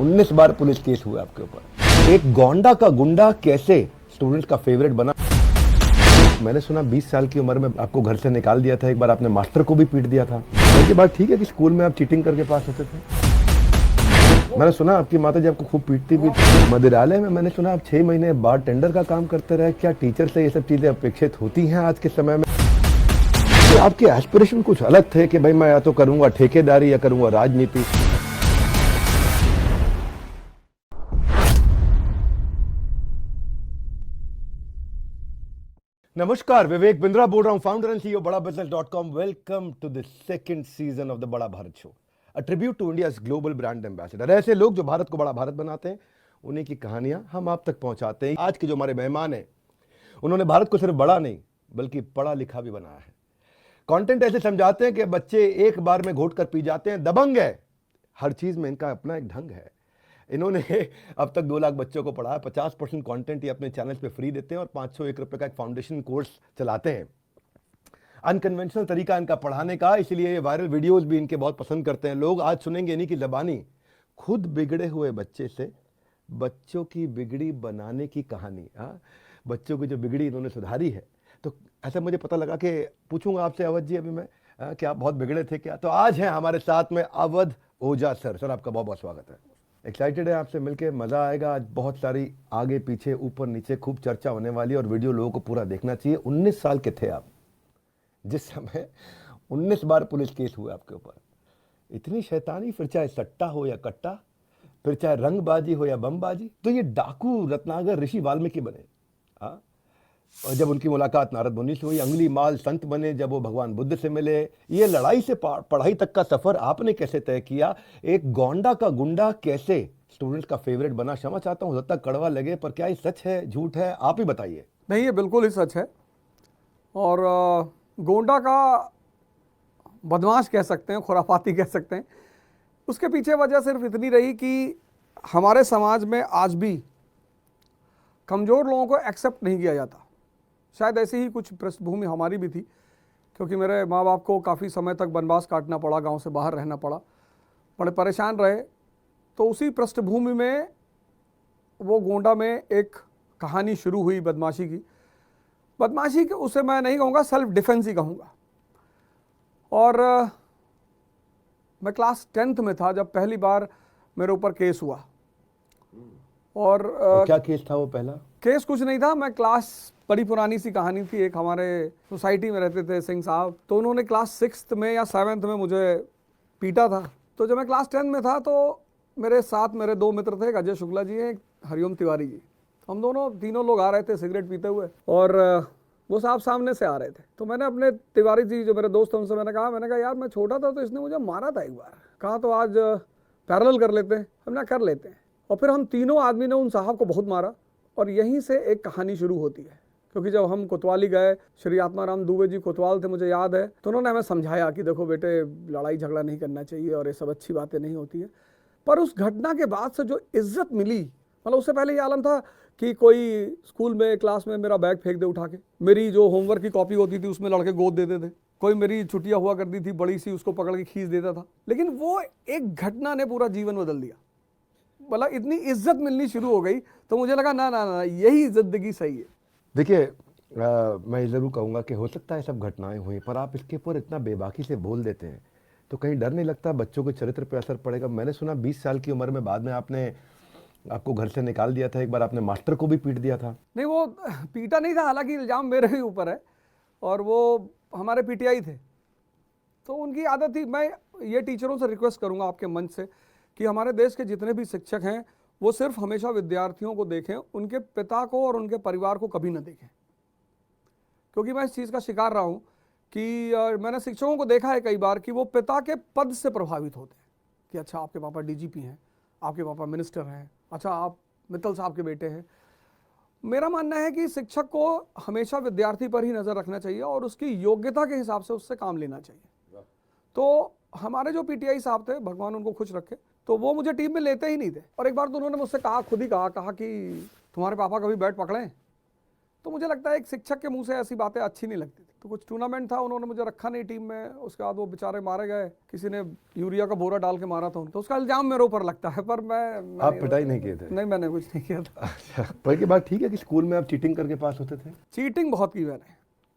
19 बार police case हुआ आपके ऊपर। एक गोंडा का गुंडा कैसे स्टूडेंट्स का फेवरेट बना। मैंने सुना 20 साल की उम्र में आपको घर से निकाल दिया था, एक बार आपने मास्टर को भी पीट दिया था। ये बात ठीक है कि स्कूल में आप चीटिंग करके पास होते थे? मैंने सुना आपकी माता जी आपको खूब पीटती भी थी। मदिरालय में मैंने सुना आप 6 महीने बार टेंडर का काम करते रहे। क्या टीचर से ये सब चीजें अपेक्षित होती हैं आज के समय में? तो आपके एस्पिरेशन कुछ अलग थे कि भाई मैं या तो करूंगा ठेकेदारी या करूंगा राजनीति। नमस्कार, विवेक बिंद्रा बोल रहा हूं, फाउंडर एंड सीईओ बड़ाबिजनेस.com। Welcome to the second season of the Bada Bharat show, a tribute to India's global brand ambassador. ऐसे लोग जो भारत को बड़ा भारत बनाते हैं, उन्हीं की कहानियां हम आप तक पहुंचाते हैं। आज के जो हमारे मेहमान हैं, उन्होंने भारत को सिर्फ बड़ा नहीं बल्कि पढ़ा लिखा भी बनाया है। कंटेंट ऐसे समझाते हैं कि बच्चे एक बार में घोट कर पी जाते हैं। दबंग है, हर चीज में इनका अपना एक ढंग है। इन्होंने अब तक 2 लाख बच्चों को पढ़ाया। 50% कंटेंट ये अपने चैनल पे फ्री देते हैं और 501 रुपए का एक फाउंडेशन कोर्स चलाते हैं। अनकन्वेंशनल तरीका इनका पढ़ाने का, इसलिए ये वायरल वीडियोस भी इनके बहुत पसंद करते हैं लोग। आज सुनेंगे इन्हीं की ज़बानी खुद बिगड़े हुए बच्चे से बच्चों की बिगड़ी बनाने की कहानी। बच्चों की जो बिगड़ी इन्होंने सुधारी है। तो ऐसा मुझे पता लगा कि पूछूंगा आपसे, अवध जी, अभी मैं कि आप बहुत बिगड़े थे क्या? तो आज हैं हमारे साथ में अवध ओझा सर। सर, आपका बहुत बहुत स्वागत है। एक्साइटेड है आपसे मिलके, मजा आएगा। आज बहुत सारी आगे पीछे ऊपर नीचे खूब चर्चा होने वाली है और वीडियो लोगों को पूरा देखना चाहिए। 19 साल के थे आप जिस समय 19 बार पुलिस केस हुआ आपके ऊपर। इतनी शैतानी, फिर चाहे सट्टा हो या कट्टा, फिर चाहे रंगबाजी हो या बमबाजी। तो ये डाकू रत्नाकर ऋषि वाल्मीकि बने। और जब उनकी मुलाकात नारद मुनि से हुई, अंगुली माल संत बने जब वो भगवान बुद्ध से मिले। ये लड़ाई से पढ़ाई तक का सफर आपने कैसे तय किया? एक गोंडा का गुंडा कैसे स्टूडेंट्स का फेवरेट बना? क्षमा चाहता हूं ज्यादा कड़वा लगे, पर क्या ये सच है झूठ है, आप ही बताइए। नहीं, ये बिल्कुल ही सच है। और गोंडा का बदमाश कह सकते हैं, खुराफाती कह सकते हैं। उसके पीछे वजह सिर्फ इतनी रही कि हमारे समाज में आज भी कमज़ोर लोगों को एक्सेप्ट नहीं किया जाता। शायद ऐसी ही कुछ पृष्ठभूमि हमारी भी थी, क्योंकि मेरे माँ बाप को काफ़ी समय तक वनवास काटना पड़ा, गांव से बाहर रहना पड़ा, बड़े परेशान रहे। तो उसी पृष्ठभूमि में वो गोंडा में एक कहानी शुरू हुई बदमाशी की। बदमाशी के उसे मैं नहीं कहूँगा, सेल्फ डिफेंस ही कहूँगा। और मैं क्लास 10th में था जब पहली बार मेरे ऊपर केस हुआ। और क्या केस था वो पहला? केस कुछ नहीं था। मैं क्लास, बड़ी पुरानी सी कहानी थी। एक हमारे सोसाइटी में रहते थे सिंह साहब, तो उन्होंने क्लास 6th में या 7th में मुझे पीटा था। तो जब मैं क्लास 10 में था तो मेरे साथ मेरे 2 मित्र थे, एक अजय शुक्ला जी हैं, एक हरिओम तिवारी जी। हम दोनों तीनों लोग आ रहे थे सिगरेट पीते हुए, और वो साहब सामने से आ रहे थे। तो मैंने अपने तिवारी जी जो मेरे दोस्त हैं उनसे मैंने कहा यार मैं छोटा था तो इसने मुझे मारा था एक बार, कहा तो आज पैरेलल कर लेते हैं। हमने कर लेते हैं। और फिर हम तीनों आदमी ने उन साहब को बहुत मारा, और यहीं से एक कहानी शुरू होती है। क्योंकि जब हम कोतवाली गए, श्री आत्माराम दुबे जी कोतवाल थे, मुझे याद है, तो उन्होंने हमें समझाया कि देखो बेटे, लड़ाई झगड़ा नहीं करना चाहिए और ये सब अच्छी बातें नहीं होती है। पर उस घटना के बाद से जो इज्जत मिली, मतलब उससे पहले ये आलम था कि कोई स्कूल में क्लास में मेरा बैग फेंक दे उठा के, मेरी जो होमवर्क की कॉपी होती थी उसमें लड़के गोद देते थे, कोई मेरी छुट्टियां हुआ करती थी बड़ी सी, उसको पकड़ के खींच देता था। लेकिन वो एक घटना ने पूरा जीवन बदल दिया। मतलब इतनी इज्जत मिलनी शुरू हो गई, तो मुझे लगा ना ना ना, यही जिंदगी सही है। देखिए, मैं ये जरूर कहूंगा कि हो सकता है सब घटनाएं हुई, पर आप इसके ऊपर इतना बेबाकी से बोल देते हैं, तो कहीं डर नहीं लगता बच्चों के चरित्र पे असर पड़ेगा? मैंने सुना 20 साल की उम्र में बाद में आपको घर से निकाल दिया था, एक बार आपने मास्टर को भी पीट दिया था। नहीं, वो पीटा नहीं था, हालांकि इल्जाम मेरे ही ऊपर है, और वो हमारे पीटीआई थे, तो उनकी आदत थी। मैं ये टीचरों से रिक्वेस्ट करूंगा आपके मंच से कि हमारे देश के जितने भी शिक्षक हैं वो सिर्फ हमेशा विद्यार्थियों को देखें, उनके पिता को और उनके परिवार को कभी ना देखें। क्योंकि मैं इस चीज़ का शिकार रहा हूँ कि मैंने शिक्षकों को देखा है कई बार कि वो पिता के पद से प्रभावित होते हैं कि अच्छा आपके पापा डीजीपी हैं, आपके पापा मिनिस्टर हैं, अच्छा आप मित्तल साहब के बेटे हैं। मेरा मानना है कि शिक्षक को हमेशा विद्यार्थी पर ही नज़र रखना चाहिए और उसकी योग्यता के हिसाब से उससे काम लेना चाहिए। तो हमारे जो पीटीआई साहब थे, भगवान उनको खुश रखे, तो वो मुझे टीम में लेते ही नहीं थे। और एक बार तो उन्होंने मुझसे खुद ही कहा कि तुम्हारे पापा कभी बैट पकड़े? तो मुझे लगता है एक शिक्षक के मुंह से ऐसी बातें अच्छी नहीं लगती थी। तो कुछ टूर्नामेंट था, उन्होंने मुझे रखा नहीं टीम में, उसके बाद वो बेचारे मारे गए, किसी ने यूरिया का बोरा डाल के मारा था उनको, तो उसका इल्जाम मेरे ऊपर लगता है। पर मैं आप पिटाई नहीं किए थे? नहीं, मैंने कुछ नहीं किया था। अच्छा, पर की बात ठीक है कि स्कूल में आप चीटिंग करके पास होते थे? चीटिंग बहुत की मैंने,